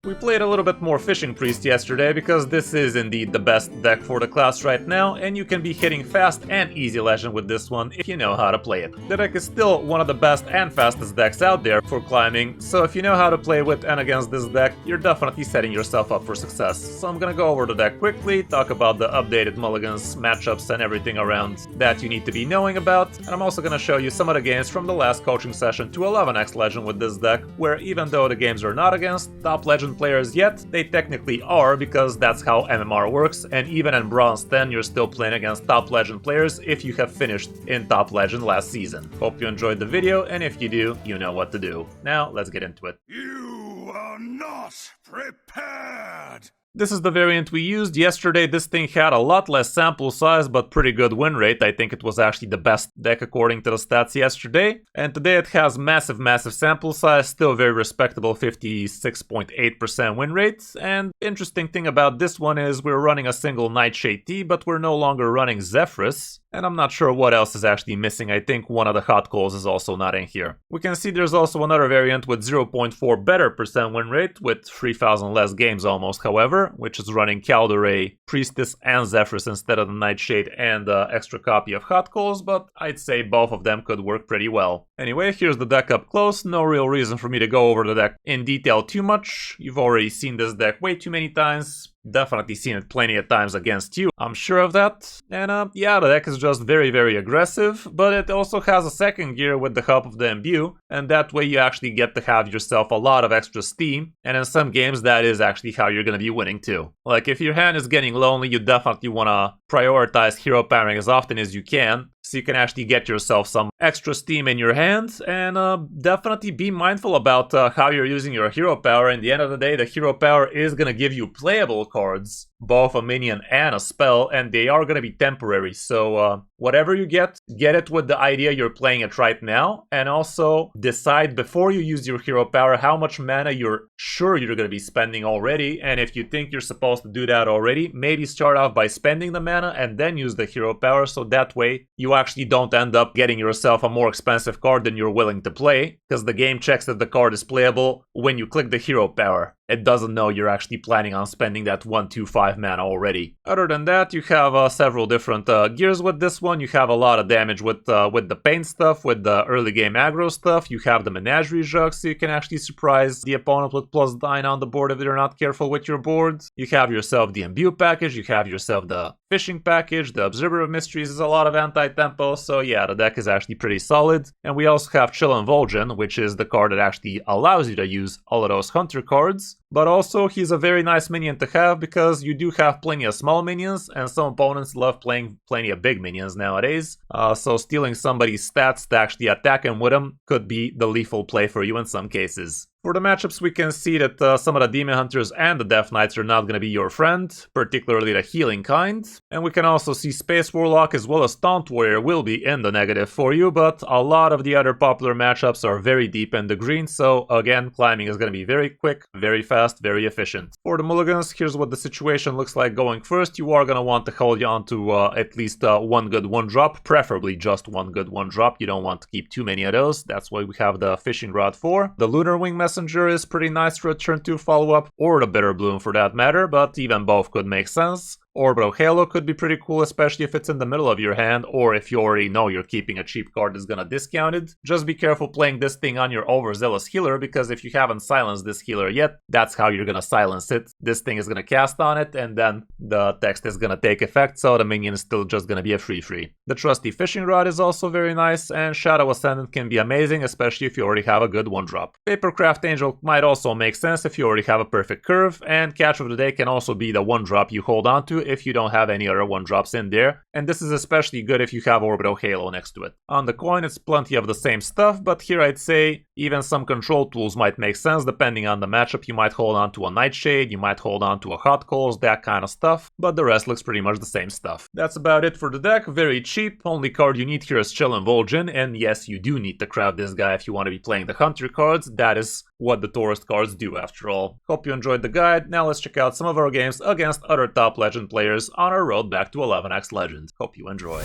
We played a little bit more Fishing Priest yesterday because this is indeed the best deck for the class right now, and you can be hitting fast and easy legend with this one if you know how to play it. The deck is still one of the best and fastest decks out there for climbing, so if you know how to play with and against this deck, you're definitely setting yourself up for success. So I'm gonna go over the deck quickly, talk about the updated mulligans, matchups, and everything around that you need to be knowing about, and I'm also gonna show you some of the games from the last coaching session to 11x legend with this deck, where even though the games are not against top legend players yet, they technically are, because that's how MMR works, and even in Bronze 10 you're still playing against top legend players if you have finished in top legend last season. Hope you enjoyed the video, and if you do, you know what to do. Now, let's get into it. You are not prepared! This is the variant we used. Yesterday this thing had a lot less sample size but pretty good win rate. I think it was actually the best deck according to the stats yesterday. And today it has massive sample size, still very respectable 56.8% win rate. And interesting thing about this one is we're running a single Nightshade Tea, but we're no longer running Zephyrus. And I'm not sure what else is actually missing. I think one of the hot coals is also not in here. We can see there's also another variant with 0.4 better percent win rate with 3,000 less games almost, however, which is running Calderay, Priestess, and Zephyrus instead of the Nightshade and the extra copy of hot coals, but I'd say both of them could work pretty well. Anyway, here's the deck up close. No real reason for me to go over the deck in detail too much. You've already seen this deck way too many times. Definitely seen it plenty of times against you, I'm sure of that. And yeah, the deck is just very aggressive, but it also has a second gear with the help of the imbue, and that way you actually get to have yourself a lot of extra steam, and in some games that is actually how you're gonna be winning too. Like if your hand is getting lonely, you definitely wanna prioritize hero pairing as often as you can, so you can actually get yourself some extra steam in your hand, and definitely be mindful about how you're using your hero power. In the end of the day, the hero power is gonna give you playable cards, both a minion and a spell, and they are gonna be temporary, so whatever you get it with the idea you're playing it right now, and also decide before you use your hero power how much mana you're sure you're gonna be spending already, and if you think you're supposed to do that already, maybe start off by spending the mana and then use the hero power, so that way you actually don't end up getting yourself a more expensive card than you're willing to play, because the game checks that the card is playable when you click the hero power. It doesn't know you're actually planning on spending that 1-2-5 mana already. Other than that, you have several different gears with this one. You have a lot of damage with the pain stuff, with the early game aggro stuff. You have the Menagerie Jug, so you can actually surprise the opponent with +9 on the board if they're not careful with your boards. You have yourself the Imbue package, you have yourself the Fishing package, the Observer of Mysteries is a lot of anti-tempo, so yeah, the deck is actually pretty solid. And we also have Chill and Vol'jin, which is the card that actually allows you to use all of those Hunter cards. But also, he's a very nice minion to have because you do have plenty of small minions, and some opponents love playing plenty of big minions nowadays. So stealing somebody's stats to actually attack him with him could be the lethal play for you in some cases. For the matchups, we can see that some of the Demon Hunters and the Death Knights are not going to be your friend, particularly the healing kind. And we can also see Space Warlock as well as Taunt Warrior will be in the negative for you, but a lot of the other popular matchups are very deep in the green, so again, climbing is going to be very quick, very fast, very efficient. For the mulligans, here's what the situation looks like going first. You are going to want to hold on to at least one good one drop, preferably just one good one drop. You don't want to keep too many of those. That's why we have the Fishing Rod for. The Lunar Wing Messenger is pretty nice for a turn 2 follow-up, or the Bitter Bloom for that matter, but even both could make sense. Orbital Halo could be pretty cool, especially if it's in the middle of your hand, or if you already know you're keeping a cheap card that's gonna discount it. Just be careful playing this thing on your overzealous healer, because if you haven't silenced this healer yet, that's how you're gonna silence it. This thing is gonna cast on it, and then the text is gonna take effect, so the minion is still just gonna be a free. The trusty Fishing Rod is also very nice, and Shadow Ascendant can be amazing, especially if you already have a good one-drop. Papercraft Angel might also make sense if you already have a perfect curve, and Catch of the Day can also be the one-drop you hold on to if you don't have any other one-drops in there, and this is especially good if you have Orbital Halo next to it. On the coin, it's plenty of the same stuff, but here I'd say even some control tools might make sense depending on the matchup. You might hold on to a Nightshade, you might hold on to a Hot Coals, that kind of stuff, but the rest looks pretty much the same stuff. That's about it for the deck, very cheap. Only card you need here is Chill and Vol'jin, and yes, you do need to craft this guy if you want to be playing the Hunter cards. That is what the tourist cards do after all. Hope you enjoyed the guide. Now let's check out some of our games against other top legend players on our road back to 11x Legend. Hope you enjoy.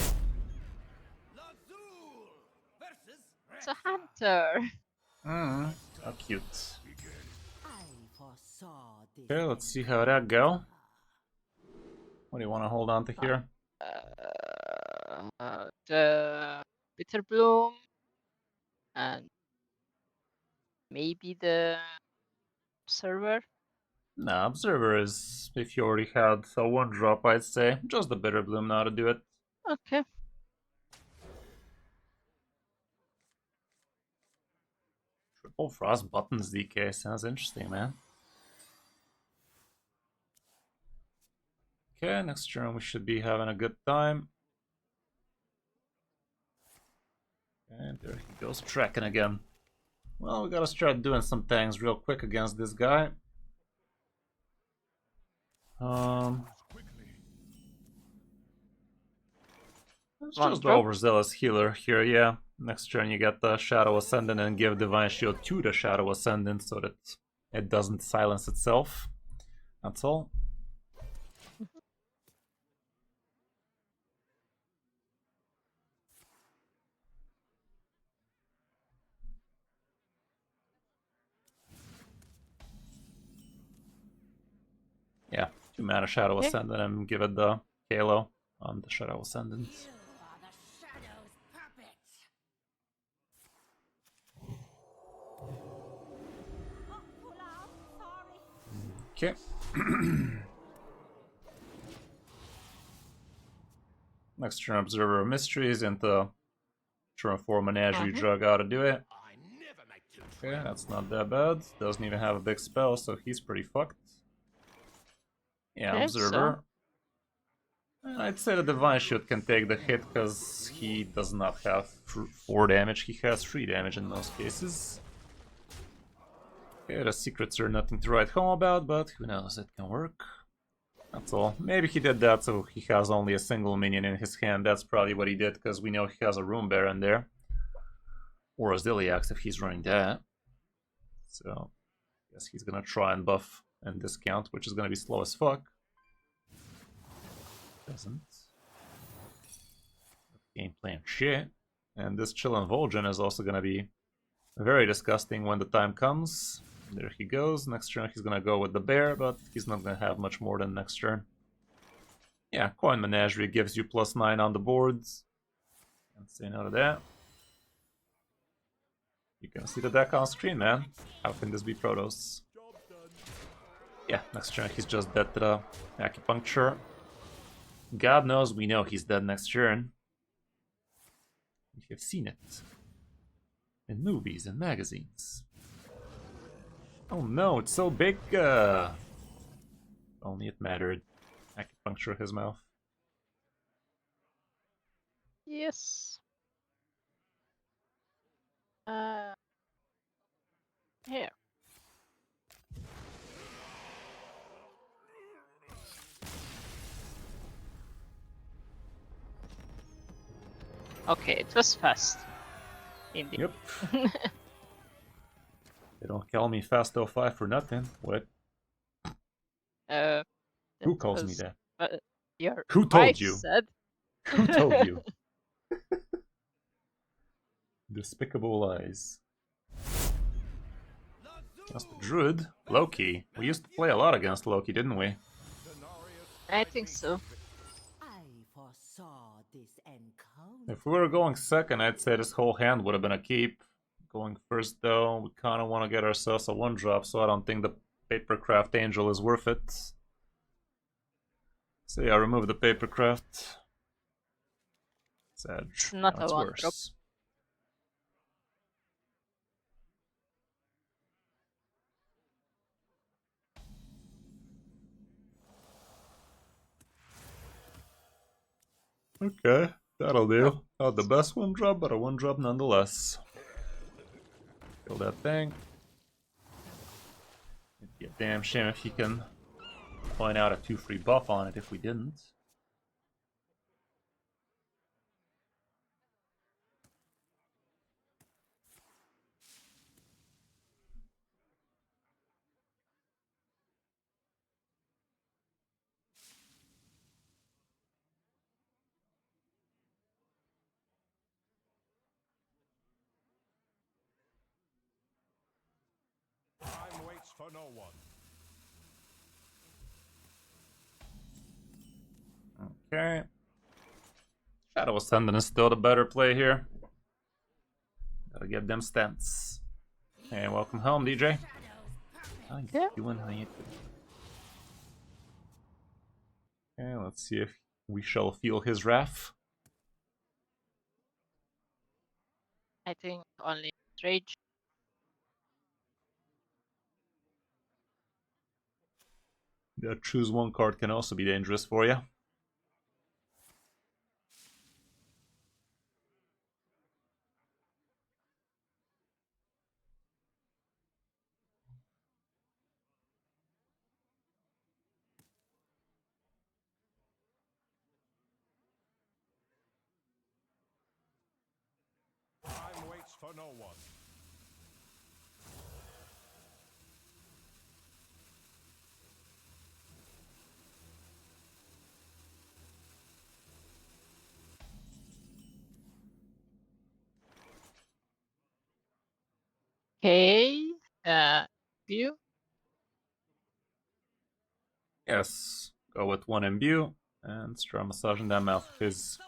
It's a hunter. How cute. Okay, let's see how that go. What do you want to hold on to here? The bitter bloom and maybe the server. Nah, Observer is, if you already had a 1-drop, I'd say. Just the Bitter Bloom now to do it. Okay. Triple Frost Buttons DK sounds interesting, man. Okay, next turn we should be having a good time. And there he goes, tracking again. Well, we gotta start doing some things real quick against this guy. It's just the overzealous healer here, yeah. Next turn you get the Shadow Ascendant and give Divine Shield to the Shadow Ascendant so that it doesn't silence itself. That's all. Yeah, 2 mana Shadow Ascendant and give it the Halo on the Shadow Ascendant. Okay. Next turn, Observer of Mysteries into turn 4 Menagerie Drug out to do it. Okay, that's not that bad. Doesn't even have a big spell, so he's pretty fucked. Yeah, Observer. So. I'd say the Divine Shield can take the hit because he does not have 4 damage, he has 3 damage in most cases. Okay, the secrets are nothing to write home about, but who knows, it can work. That's all. Maybe he did that so he has only a single minion in his hand. That's probably what he did, because we know he has a Rune Bear in there. Or a Ziliax if he's running that. So, I guess he's gonna try and buff and discount, which is gonna be slow as fuck. Doesn't. Game plan shit. And this Chillin' Vol'jin is also gonna be very disgusting when the time comes. There he goes. Next turn he's gonna go with the bear, but he's not gonna have much more than next turn. Yeah, Coin Menagerie gives you +9 on the boards. Can't say no to that. You can see the deck on screen, man. How can this be Protoss? Yeah, next turn he's just dead to the Acupuncture. God knows we know he's dead next turn. We have seen it. In movies and magazines. Oh no, it's so big! Only it mattered. Acupuncture his mouth. Yes. Here. Okay, it was fast. Indeed. Yep. They don't call me Fast 05 for nothing. What? Who calls me that? Your Who told you? Said. Who told you? Despicable lies. That's the Druid. Loki. We used to play a lot against Loki, didn't we? I think so. If we were going second, I'd say this whole hand would have been a keep. Going first, though, we kind of want to get ourselves a 1-drop, so I don't think the Papercraft Angel is worth it. So yeah, remove the Papercraft. Sad. It's not a 1-drop. Okay, that'll do. Not the best 1-drop, but a 1-drop nonetheless. Kill that thing. It'd be a damn shame if he can point out a 2-free buff on it if we didn't. Time waits for no one. Okay. Shadow Ascendant is still the better play here. Gotta get them stats. Hey, welcome home, DJ. How you doing? How you doing? Okay, let's see if we shall feel his wrath. I think only rage. Yeah, choose one card can also be dangerous for you. Time waits for no one. Okay. View. Yes, go with one imbue and start massaging that mouth of his.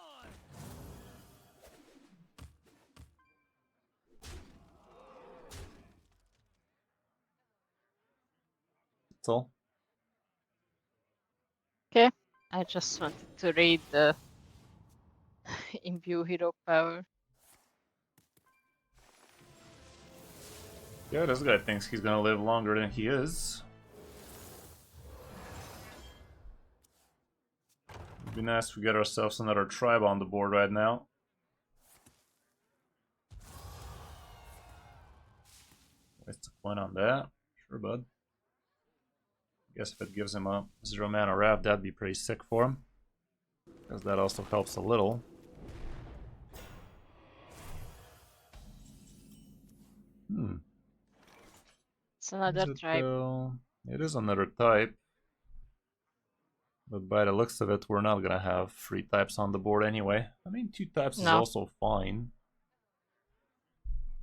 That's all. Okay. I just wanted to read the imbue hero power. Yeah, this guy thinks he's gonna live longer than he is. It'd be nice if we get ourselves another tribe on the board right now. Waste a point on that. Sure, bud. Guess if it gives him a 0 mana wrap, that'd be pretty sick for him. Because that also helps a little. It's another tribe. It is another type. But by the looks of it, we're not gonna have 3 types on the board anyway. I mean, 2 types is also fine.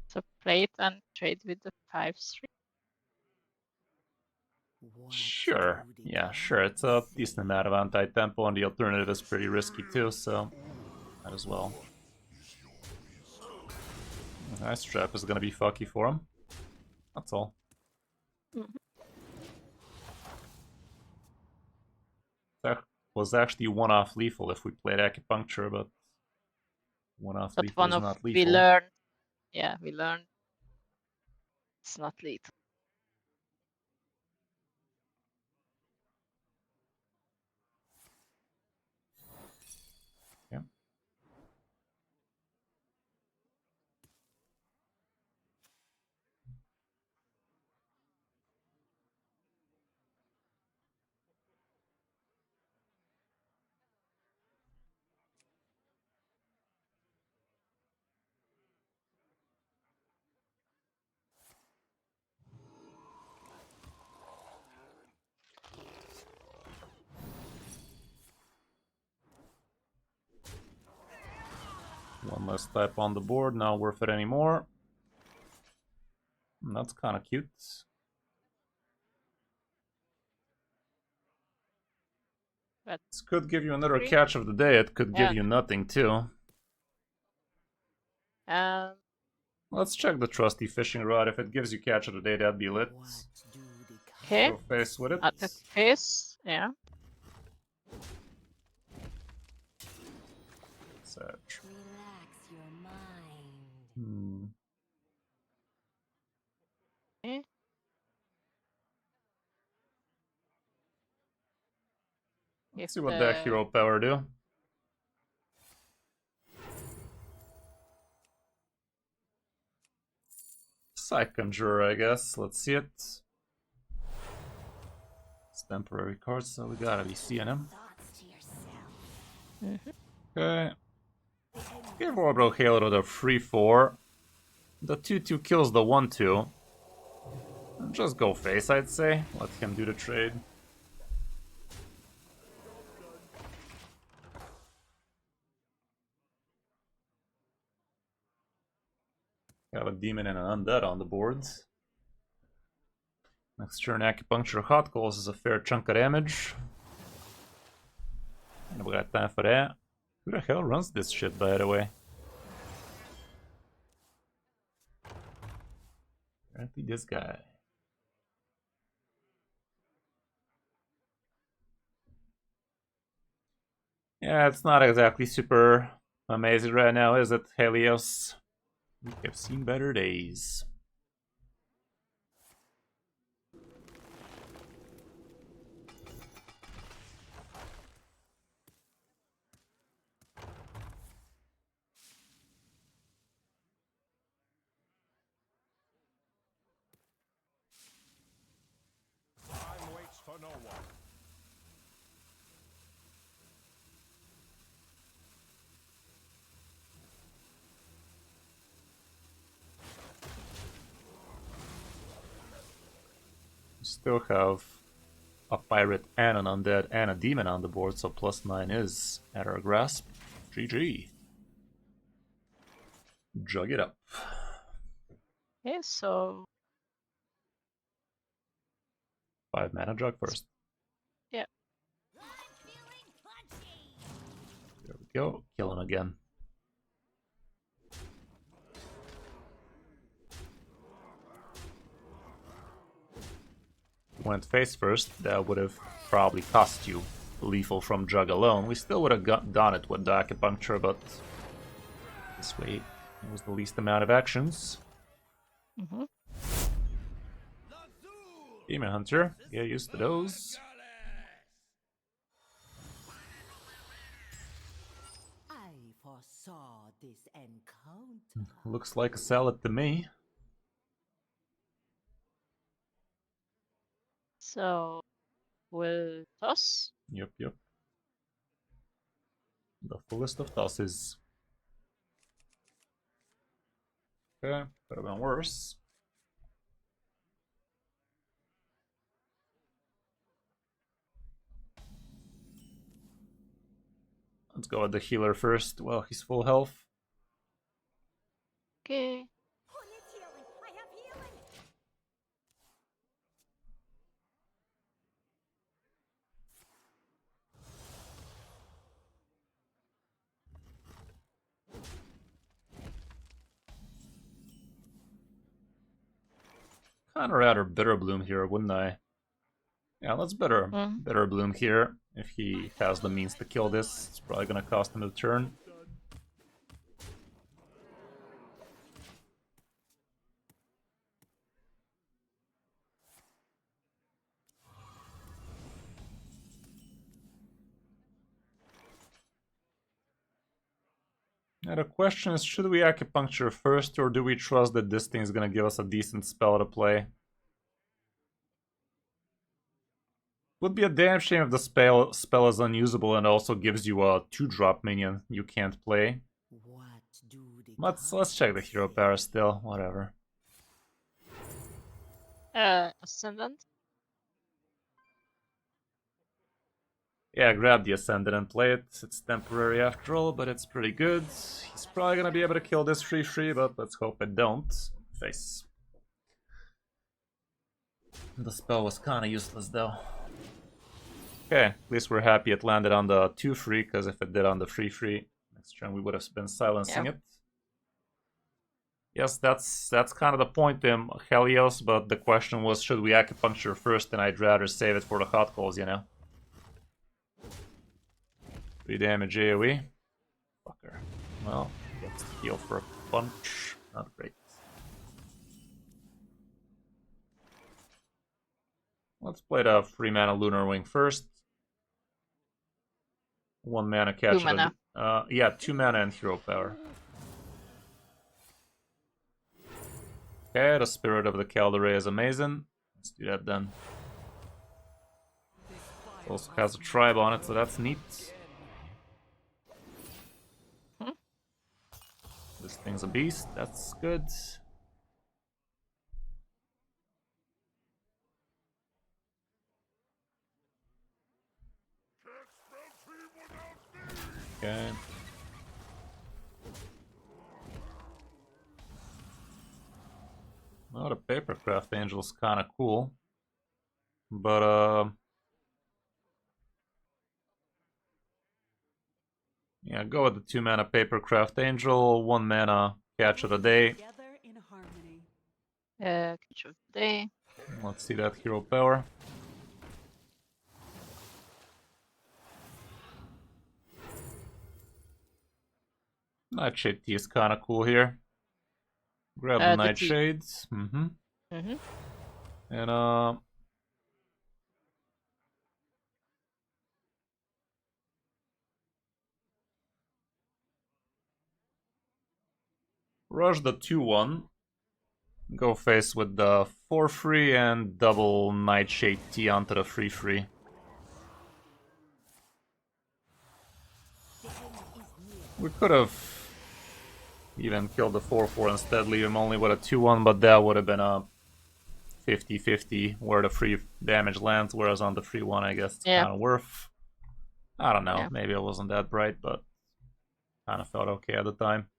So play it and trade with the 5/3. Sure. Yeah, sure. It's a decent amount of anti-tempo, and the alternative is pretty risky too, so might as well. Nice trap is gonna be fucky for him. That's all. That was actually one-off lethal if we played acupuncture, but one-off But lethal one is of not we lethal. learned. Yeah, we learned. It's not lethal. Yeah. One less type on the board, not worth it anymore. That's kind of cute. But This could give you another catch of the day, it could give Yeah. you nothing too. Let's check the trusty fishing rod. If it gives you catch of the day, that'd be lit. okay. Go face with it. Attack face. Yeah. Search. Relax your mind. Okay. Let's see what that hero power do. Psych Conjurer, I guess. Let's see it. It's temporary cards, so we gotta be seeing them. Okay. Give Orbital Halo to the 3/4. The 2/2 kills the 1/2. Just go face, I'd say. Let him do the trade. Have a demon and an undead on the boards. Next turn, Acupuncture Hot Calls is a fair chunk of damage. We got time for that. Who the hell runs this shit, by the way? Apparently this guy. Yeah, it's not exactly super amazing right now, is it, Helios? We have seen better days. Time waits for no one. We still have a pirate and an undead and a demon on the board, so +9 is at our grasp. GG. Jug it up. Okay, so 5 mana jug first. yeah. There we go. Kill him again. Went face first, that would have probably cost you lethal from jug alone. We still would have done it with the acupuncture, but this way it was the least amount of actions. Mm-hmm. Demon Hunter, get used to those. I foresaw this encounter. Looks like a salad to me. So we'll toss. Yep. The fullest of tosses. Okay, could have been worse. Let's go with the healer first. Well, he's full health. Okay. Kinda rather Bitter Bloom here, wouldn't I? Yeah, let's Bitter Bloom here. If he has the means to kill this, it's probably gonna cost him a turn. Now the question is, should we acupuncture first, or do we trust that this thing is gonna give us a decent spell to play? Would be a damn shame if the spell is unusable and also gives you a 2-drop minion you can't play. What do the Let's check the hero power still, whatever. Ascendant. Yeah, grab the Ascendant and play it. It's temporary after all, but it's pretty good. He's probably gonna be able to kill this 3/3, but let's hope it don't. Face. The spell was kinda useless though. Okay, at least we're happy it landed on the 2/3, because if it did on the 3/3, next turn we would have been silencing it. Yes, that's kind of the point, Helios, but the question was, should we acupuncture first, and I'd rather save it for the hot calls, you know? 3 damage AoE. Fucker. Well, gets to heal for a punch. Not great. Let's play the 3 mana Lunar Wing first. 1 mana catch. 2 mana. Yeah, 2 mana and hero power. Okay, the Spirit of the Caldera is amazing. Let's do that then. It also has a tribe on it, so that's neat. This thing's a beast, that's good. Okay. Well, the Papercraft Angel's kinda cool. But, Yeah, go with the 2 mana Papercraft Angel, 1 mana Catch of the Day. Together in harmony. Catch of the day. Let's see that hero power. Nightshade Tea is kind of cool here. Grab the The tea. Nightshades. And rush the 2/1. Go face with the 4/3 and double Nightshade Tea onto the 3/3. We could have even killed the 4/4 instead, leave him only with a 2/1, but that would have been a 50-50 where the free damage lands, whereas on the 3/1 I guess it's kind of worth. I don't know, Yeah. maybe it wasn't that bright, but kind of felt okay at the time.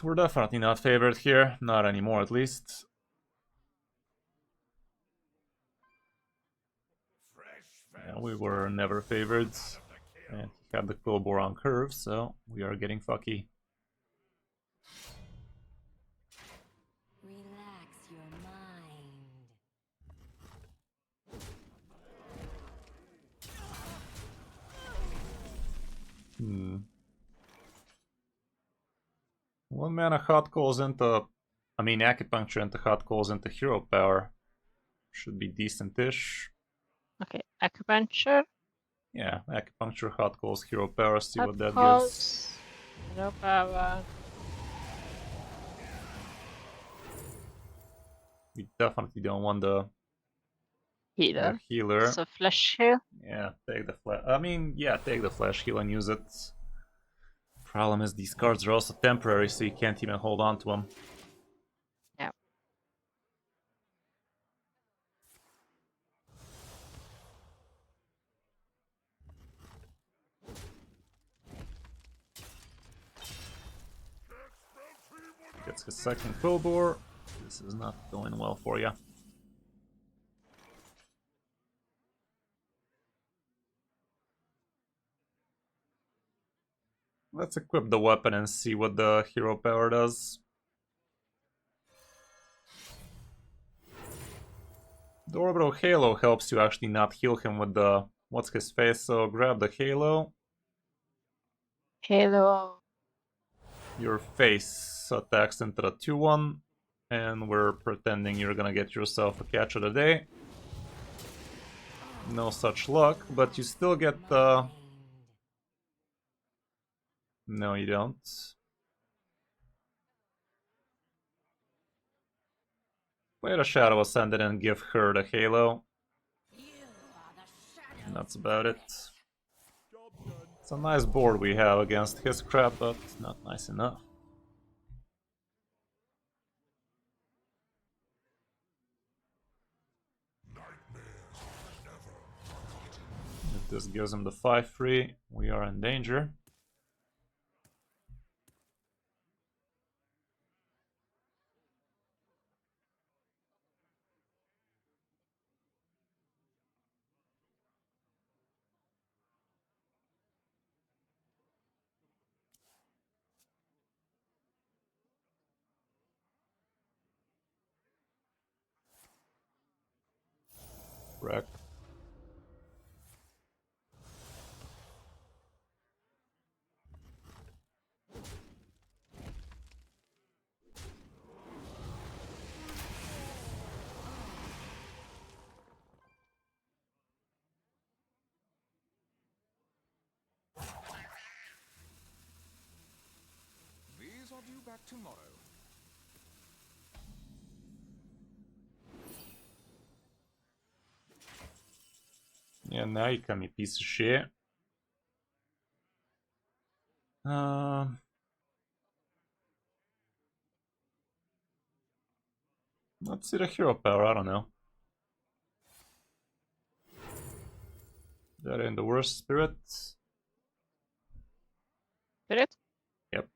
We're definitely not favored here, not anymore at least. Yeah, we were never favored, and he had the Quillbore on curve, so we are getting fucky. Relax your mind. One mana hot calls into, acupuncture into hot calls into hero power. Should be decent-ish. Okay, acupuncture. Yeah, acupuncture, hot calls, hero power, see what that gives. Calls. No power. We definitely don't want the Healer. healer. So flesh heal. Yeah, take the flash. Take the flash heal and use it. Problem is these cards are also temporary, so you can't even hold on to them. Yeah. Gets his second Quillbore. This is not going well for you. Let's equip the weapon and see what the hero power does. The Orbital Halo helps you actually not heal him with the what's his face, so grab the Halo. Halo. Your face attacks into the 2/1, and we're pretending you're gonna get yourself a Catch of the Day. No such luck, but you still get the... No, you don't. Play the Shadow Ascendant and give her the Halo. And that's about it. It's a nice board we have against his crap, but not nice enough. If this gives him the 5/3, we are in danger. Wreck. These are due back tomorrow. Yeah, now you come, you piece of shit. Let's see the hero power, I don't know. That in the worst spirit. Spirit. Yep.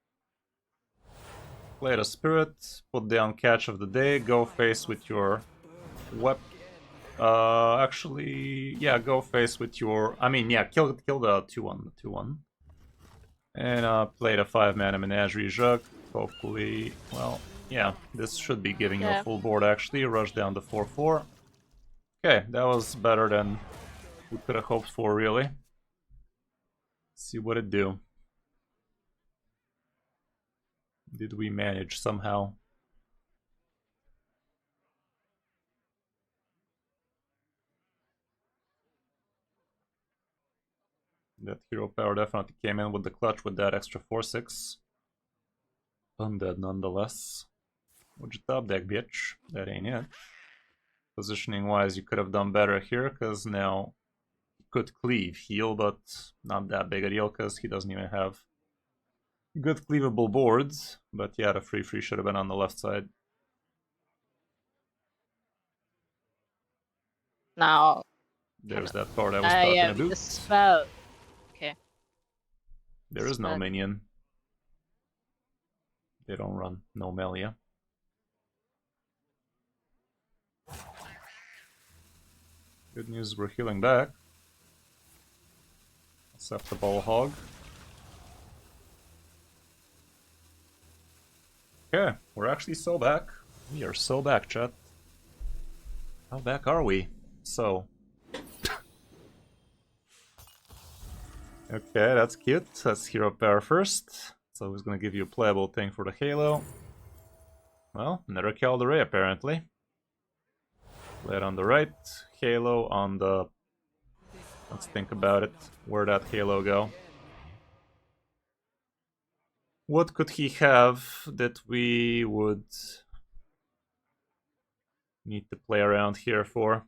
Play the spirit, put down Catch of the Day, go face with your Actually, yeah, go face with your... I mean, yeah, kill the 2-1. And play the 5-mana Menagerie Jug. Hopefully, well, yeah, this should be giving you a Yeah. full board actually. Rush down to 4-4. Okay, that was better than we could have hoped for, really. Let's see what it do. Did we manage somehow? That hero power definitely came in with the clutch with that extra 4-6. Undead nonetheless. What'd you top deck, bitch? That ain't it. Positioning wise, you could have done better here, because now he could cleave heal, but not that big a deal, because he doesn't even have good cleavable boards. But yeah, the free should have been on the left side. Now. There's that card I was talking Yeah, about. the spell. Okay. There is no Spell. minion. They don't run no Melia. Good news, we're healing back. Except the ball hog. Okay, we're actually so back. We are so back, chat. How back are we? So. Okay, that's cute. That's hero power first. So he's gonna give you a playable thing for the Halo. Well, another Calderay apparently. Play it on the right, Halo on the... Let's think about it. Where'd that Halo go? What could he have that we would need to play around here for?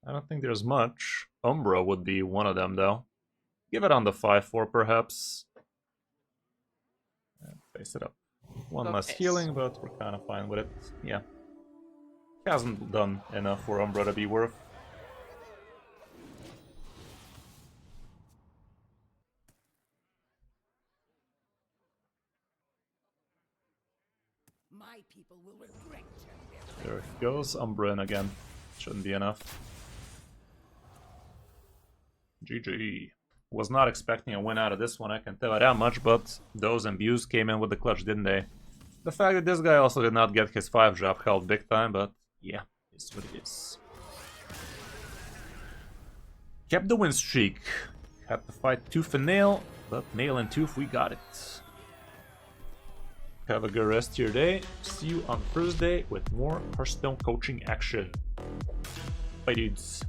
I don't think there's much. Umbra would be one of them though. Give it on the 5-4 perhaps. And face it up. One less Focus. healing, but we're kind of fine with it. Yeah. Hasn't done enough for Umbra to be worth. My people will regret There he goes, Umbra again. Shouldn't be enough. GG. Was not expecting a win out of this one, I can tell you that much, but those imbues came in with the clutch, didn't they? The fact that this guy also did not get his 5-drop helped big time, but yeah, it's what it is. Kept the win streak. Had to fight tooth and nail, but nail and tooth, we got it. Have a good rest of your day. See you on Thursday with more Hearthstone coaching action. Bye, dudes.